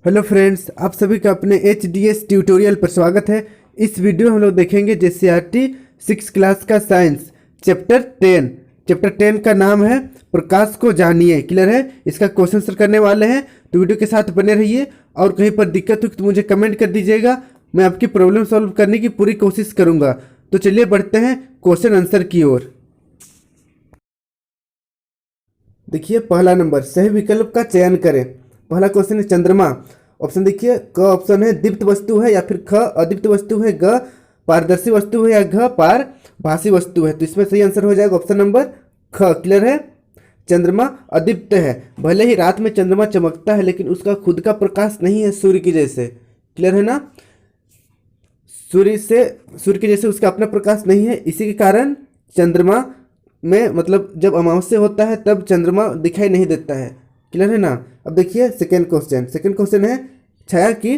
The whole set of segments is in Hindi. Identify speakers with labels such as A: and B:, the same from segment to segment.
A: हेलो फ्रेंड्स, आप सभी का अपने HDS ट्यूटोरियल पर स्वागत है। इस वीडियो में हम लोग देखेंगे JCRT 6 क्लास का साइंस चैप्टर 10 का नाम है प्रकाश को जानिए। क्लियर है? इसका क्वेश्चन आंसर करने वाले हैं, तो वीडियो के साथ बने रहिए। और कहीं पर दिक्कत हो तो मुझे कमेंट कर दीजिएगा, मैं आपकी प्रॉब्लम सॉल्व करने की पूरी कोशिश करूँगा। तो चलिए बढ़ते हैं क्वेश्चन आंसर की ओर। देखिए पहला नंबर, सही विकल्प का चयन करें। पहला क्वेश्चन है चंद्रमा। ऑप्शन देखिए, क ऑप्शन है दीप्त वस्तु है, या फिर ख अदीप्त वस्तु है, ग पारदर्शी वस्तु है, या घ पारभासी वस्तु है। तो इसमें सही आंसर हो जाएगा ऑप्शन नंबर ख। क्लियर है? चंद्रमा अदीप्त है। भले ही रात में चंद्रमा चमकता है, लेकिन उसका खुद का प्रकाश नहीं है सूर्य की जैसे। क्लियर है ना? सूर्य के जैसे उसका अपना प्रकाश नहीं है। इसी के कारण चंद्रमा में मतलब जब अमावस्या होता है तब चंद्रमा दिखाई नहीं देता है। क्लियर है ना? अब देखिए सेकंड क्वेश्चन है छाया की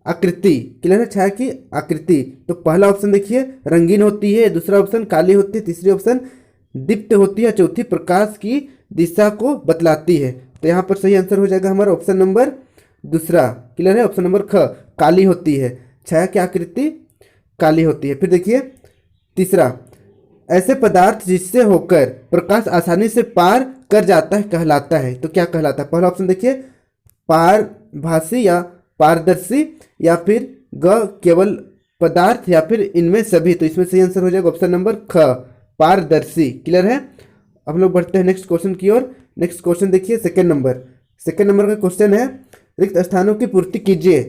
A: आकृति। क्लियर है? छाया की आकृति। तो पहला ऑप्शन देखिए रंगीन होती है, दूसरा ऑप्शन काली होती है, तीसरी ऑप्शन दीप्त होती है, चौथी प्रकाश की दिशा को बतलाती है। तो यहाँ पर सही आंसर हो जाएगा हमारा ऑप्शन नंबर दूसरा। क्लियर है? ऑप्शन नंबर ख, काली होती है। छाया की आकृति काली होती है। फिर देखिए तीसरा, ऐसे पदार्थ जिससे होकर प्रकाश आसानी से पार कर जाता है कहलाता है। तो क्या कहलाता है? पहला ऑप्शन देखिए पारभासी या पारदर्शी, या फिर ग केवल पदार्थ, या फिर इनमें सभी। तो इसमें सही आंसर हो जाएगा ऑप्शन नंबर ख, पारदर्शी। क्लियर है? अब लोग बढ़ते हैं नेक्स्ट क्वेश्चन की ओर। नेक्स्ट क्वेश्चन देखिए सेकंड नंबर का क्वेश्चन है रिक्त स्थानों की पूर्ति कीजिए।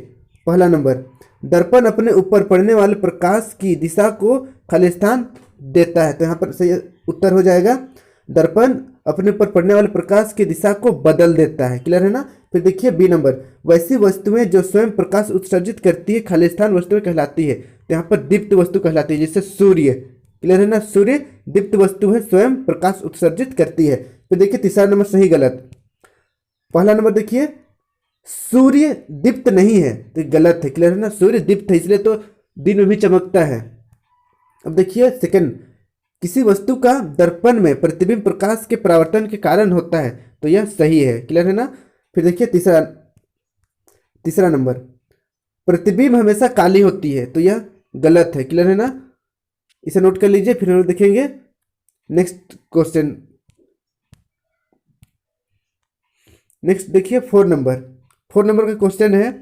A: पहला नंबर, दर्पण अपने ऊपर पड़ने वाले प्रकाश की दिशा को खाली स्थान देता है। तो यहाँ पर सही उत्तर हो जाएगा दर्पण अपने ऊपर पड़ने वाले प्रकाश की दिशा को बदल देता है। क्लियर है ना? फिर देखिए बी नंबर, वैसी वस्तुएं जो स्वयं प्रकाश उत्सर्जित करती है खाली स्थान वस्तुएं कहलाती है। तो यहाँ पर दीप्त वस्तु कहलाती है, जैसे सूर्य। क्लियर है ना? सूर्य दीप्त वस्तु है, स्वयं प्रकाश उत्सर्जित करती है। फिर देखिए तीसरा नंबर सही गलत। पहला नंबर देखिए सूर्य दीप्त नहीं है, तो गलत है। क्लियर है ना? सूर्य दीप्त है, इसलिए तो दिन में भी चमकता है। अब देखिए सेकंड, किसी वस्तु का दर्पण में प्रतिबिंब प्रकाश के परावर्तन के कारण होता है। तो यह सही है। क्लियर है ना? फिर देखिए तीसरा नंबर, प्रतिबिंब हमेशा काली होती है। तो यह गलत है। क्लियर है ना? इसे नोट कर लीजिए। फिर हम लोग देखेंगे नेक्स्ट क्वेश्चन। नेक्स्ट देखिए फोर नंबर का क्वेश्चन है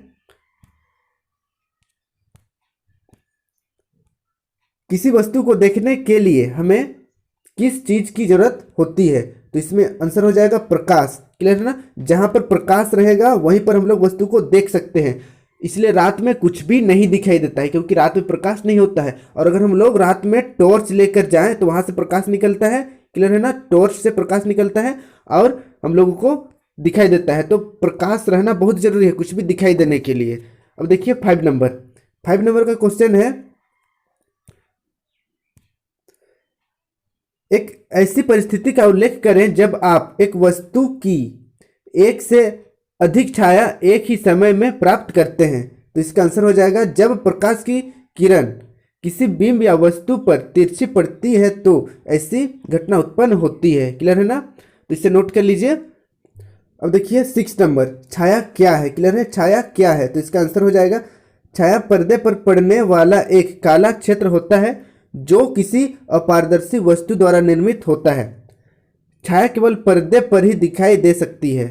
A: किसी वस्तु को देखने के लिए हमें किस चीज की जरूरत होती है। तो इसमें आंसर हो जाएगा प्रकाश। क्लियर है ना? जहां पर प्रकाश रहेगा वहीं पर हम लोग वस्तु को देख सकते हैं। इसलिए रात में कुछ भी नहीं दिखाई देता है, क्योंकि रात में प्रकाश नहीं होता है। और अगर हम लोग रात में टॉर्च लेकर जाएं तो वहां से प्रकाश निकलता है। क्लियर है ना? टॉर्च से प्रकाश निकलता है और हम लोगों को दिखाई देता है। तो प्रकाश रहना बहुत जरूरी है कुछ भी दिखाई देने के लिए। अब देखिए फाइव नंबर का क्वेश्चन है एक ऐसी परिस्थिति का उल्लेख करें जब आप एक वस्तु की एक से अधिक छाया एक ही समय में प्राप्त करते हैं। तो इसका आंसर हो जाएगा जब प्रकाश की किरण किसी बिंब या वस्तु पर तिरछी पड़ती है तो ऐसी घटना उत्पन्न होती है। क्लियर है ना? तो इसे नोट कर लीजिए। अब देखिए सिक्स नंबर, छाया क्या है? क्लियर है? छाया क्या है? तो इसका आंसर हो जाएगा छाया पर्दे पर पड़ने वाला एक काला क्षेत्र होता है जो किसी अपारदर्शी वस्तु द्वारा निर्मित होता है। छाया केवल पर्दे पर ही दिखाई दे सकती है।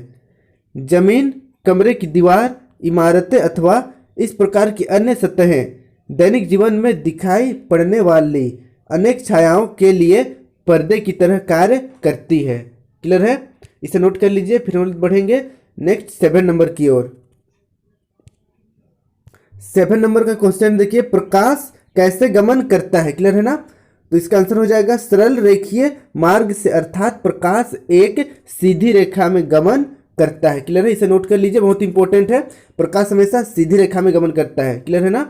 A: जमीन, कमरे की दीवार, इमारतें अथवा इस प्रकार की अन्य सतहें दैनिक जीवन में दिखाई पड़ने वाली अनेक छायाओं के लिए पर्दे की तरह कार्य करती है। क्लियर है? इसे नोट कर लीजिए। फिर हम बढ़ेंगे नेक्स्ट सेवन नंबर की ओर। सेवन नंबर का क्वेश्चन देखिए, प्रकाश कैसे गमन करता है? क्लियर है ना? तो इसका आंसर हो जाएगा सरल रेखीय मार्ग से, अर्थात प्रकाश एक सीधी रेखा में गमन करता है। क्लियर है? इसे नोट कर लीजिए, बहुत इंपॉर्टेंट है। प्रकाश हमेशा सीधी रेखा में गमन करता है। क्लियर है ना?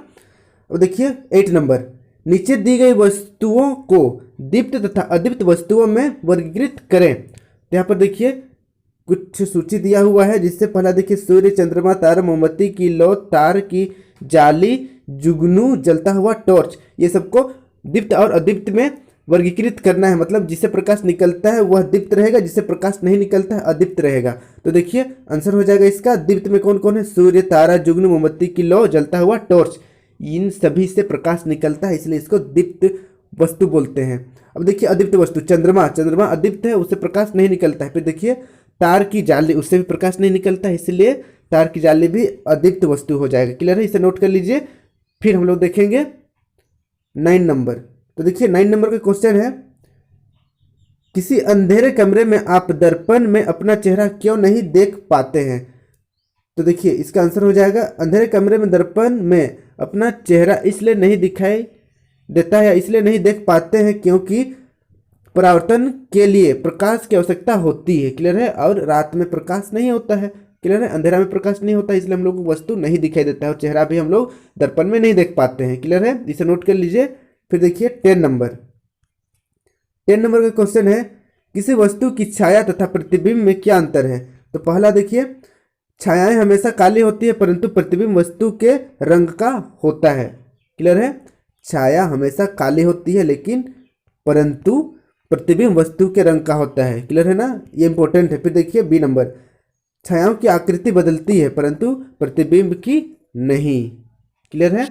A: अब देखिए एट नंबर, नीचे दी गई वस्तुओं को दीप्त तथा अदीप्त वस्तुओं में वर्गीकृत करें। तो यहाँ पर देखिए कुछ सूची दिया हुआ है, जिससे पहला देखिए सूर्य, चंद्रमा, तारा, मोमबत्ती की लौ, तार की जाली, जुगनू, जलता हुआ टॉर्च, ये सबको दीप्त और अदीप्त में वर्गीकृत करना है, मतलब जिसे प्रकाश निकलता है वह दीप्त रहेगा, जिसे प्रकाश नहीं निकलता है अदीप्त रहेगा। तो देखिए आंसर हो जाएगा इसका, दीप्त में कौन कौन है, सूर्य, तारा, जुगनू, मोमबत्ती की लौ, जलता हुआ टॉर्च, इन सभी से प्रकाश निकलता है, इसलिए इसको दीप्त वस्तु बोलते हैं। अब देखिए अदीप्त वस्तु, चंद्रमा, चंद्रमा अदीप्त है, उससे प्रकाश नहीं निकलता है। फिर देखिए तार की जाली, उससे भी प्रकाश नहीं निकलता है, इसलिए तार की जाली भी अदीप्त वस्तु हो जाएगा। क्लियर है, इसे नोट कर लीजिए। फिर हम लोग देखेंगे 9 नंबर। तो देखिए 9 नंबर का क्वेश्चन है, किसी अंधेरे कमरे में आप दर्पण में अपना चेहरा क्यों नहीं देख पाते हैं। तो देखिए इसका आंसर हो जाएगा, अंधेरे कमरे में दर्पण में अपना चेहरा इसलिए नहीं दिखाई देता है, इसलिए नहीं देख पाते हैं क्योंकि परावर्तन के लिए प्रकाश की आवश्यकता होती है। क्लियर है, और रात में प्रकाश नहीं होता है। क्लियर है, अंधेरा में प्रकाश नहीं होता, इसलिए हम लोग को वस्तु नहीं दिखाई देता है और चेहरा भी हम लोग दर्पण में नहीं देख पाते हैं। क्लियर है, इसे नोट कर लीजिए। फिर देखिए 10 नंबर। 10 नंबर का क्वेश्चन है, किसी वस्तु की छाया तथा प्रतिबिंब में क्या अंतर है। तो पहला देखिए, छायाएं हमेशा काली होती है परंतु प्रतिबिंब वस्तु के रंग का होता है। क्लियर है, छाया हमेशा काली होती है लेकिन परंतु प्रतिबिंब वस्तु के रंग का होता है। क्लियर है ना, ये इंपॉर्टेंट है। फिर देखिए बी नंबर, छायाओं की आकृति बदलती है परंतु प्रतिबिंब की नहीं। क्लियर है,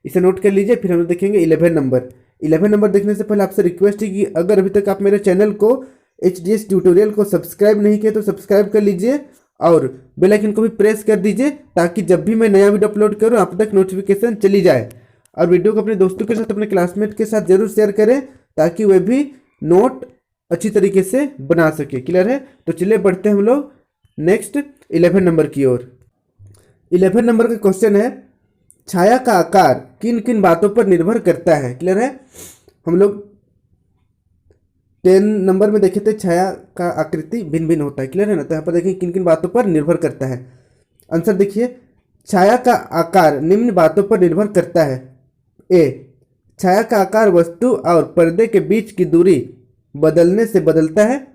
A: इसे नोट कर लीजिए। फिर हम लोग देखेंगे 11 नंबर। 11 नंबर देखने से पहले आपसे रिक्वेस्ट है कि अगर अभी तक आप मेरे चैनल को HDS ट्यूटोरियल को सब्सक्राइब नहीं किए तो सब्सक्राइब कर लीजिए और बेल आइकन को भी प्रेस कर दीजिए ताकि जब भी मैं नया वीडियो अपलोड करूं आप तक नोटिफिकेशन चली जाए। और वीडियो को अपने दोस्तों के साथ, अपने क्लासमेट के साथ जरूर शेयर करें ताकि वे भी नोट अच्छी तरीके से बना सके। क्लियर है, तो चलिए बढ़ते हैं हम लोग नेक्स्ट 11 नंबर की ओर। 11 नंबर का क्वेश्चन है, छाया का आकार किन किन बातों पर निर्भर करता है। क्लियर है, हम लोग 10 नंबर में देखे थे छाया का आकृति भिन्न भिन्न होता है। क्लियर है ना, तो यहाँ पर देखिए किन किन बातों पर निर्भर करता है। आंसर देखिए, छाया का आकार निम्न बातों पर निर्भर करता है। ए, छाया का आकार वस्तु और पर्दे के बीच की दूरी बदलने से बदलता है।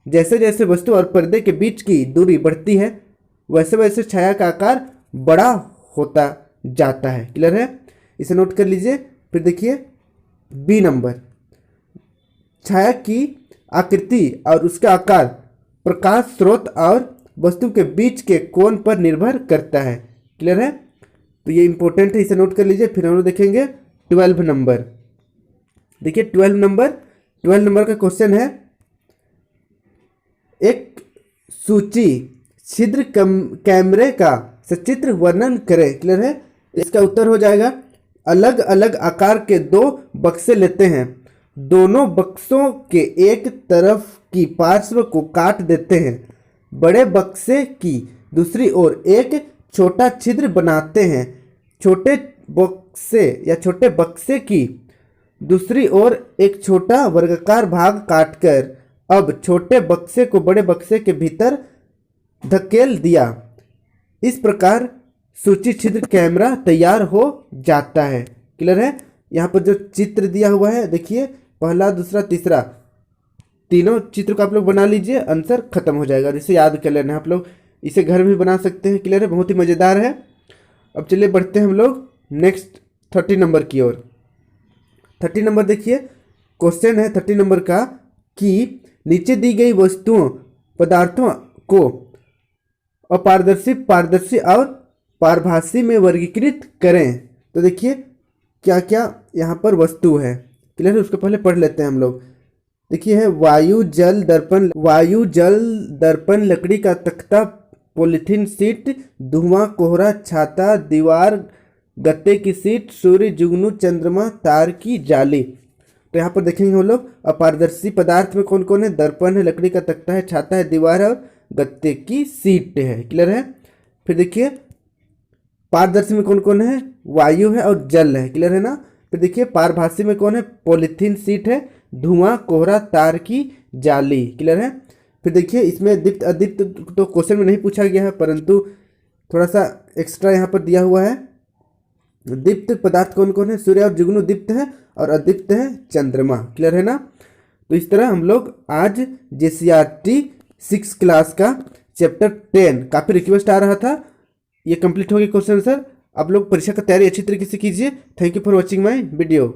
A: जैसे जैसे वस्तु और पर्दे के बीच की दूरी बढ़ती है वैसे वैसे छाया का आकार बड़ा होता जाता है। क्लियर है, इसे नोट कर लीजिए। फिर देखिए बी नंबर, छाया की आकृति और उसका आकार प्रकाश स्रोत और वस्तु के बीच के कोण पर निर्भर करता है। क्लियर है, तो ये इंपॉर्टेंट है, इसे नोट कर लीजिए। फिर हम लोग देखेंगे 12 नंबर। देखिए 12 नंबर का क्वेश्चन है, एक सूची छिद्र कैमरे का सचित्र वर्णन करें। क्लियर है, इसका उत्तर हो जाएगा, अलग अलग आकार के 2 बक्से लेते हैं, दोनों बक्सों के एक तरफ की पार्श्व को काट देते हैं, बड़े बक्से की दूसरी ओर एक छोटा छिद्र बनाते हैं, छोटे बक्से की दूसरी ओर एक छोटा वर्गाकार भाग काटकर अब छोटे बक्से को बड़े बक्से के भीतर धकेल दिया। इस प्रकार सूची छिद्र कैमरा तैयार हो जाता है। क्लियर है, यहाँ पर जो चित्र दिया हुआ है देखिए, पहला दूसरा तीसरा तीनों चित्र को आप लोग बना लीजिए, आंसर खत्म हो जाएगा। और इसे याद कर लेना, आप लोग इसे घर में भी बना सकते हैं। क्लियर है, बहुत ही मज़ेदार है। अब चलिए बढ़ते हैं हम लोग नेक्स्ट 30 नंबर की ओर। 30 नंबर देखिए, क्वेश्चन है 30 नंबर का कि नीचे दी गई वस्तुओं पदार्थों को अपारदर्शी, पारदर्शी और पारभासी में वर्गीकृत करें। तो देखिए क्या क्या यहाँ पर वस्तु है। क्लियर है, उसको पहले पढ़ लेते हैं हम लोग। देखिए है वायु जल दर्पण, लकड़ी का तख्ता, पॉलीथीन शीट, धुआं, कोहरा, छाता, दीवार, गत्ते की शीट, सूर्य, जुगनू, चंद्रमा, तार की जाली। तो यहाँ पर देखेंगे हम लोग अपारदर्शी पदार्थ में कौन कौन है, दर्पण है, लकड़ी का तख्ता है, छाता है, दीवार है और गत्ते की शीट है। क्लियर है, फिर देखिए पारदर्शी में कौन कौन है, वायु है और जल है। क्लियर है ना, फिर देखिए पारभासी में कौन है, पॉलीथीन शीट है, धुआं, कोहरा, तार की जाली। क्लियर है, फिर देखिए इसमें दीप्त अदीप्त तो क्वेश्चन में नहीं पूछा गया है परंतु थोड़ा सा एक्स्ट्रा यहाँ पर दिया हुआ है। दीप्त पदार्थ कौन कौन है, सूर्य और जुगनू दीप्त है और अदीप्त है चंद्रमा। क्लियर है ना, तो इस तरह हम लोग आज JCRT 6 क्लास का चैप्टर 10, काफ़ी रिक्वेस्ट आ रहा था, ये कंप्लीट हो गया क्वेश्चन सर। आप लोग परीक्षा का तैयारी अच्छी तरीके से कीजिए। Thank you for watching my video.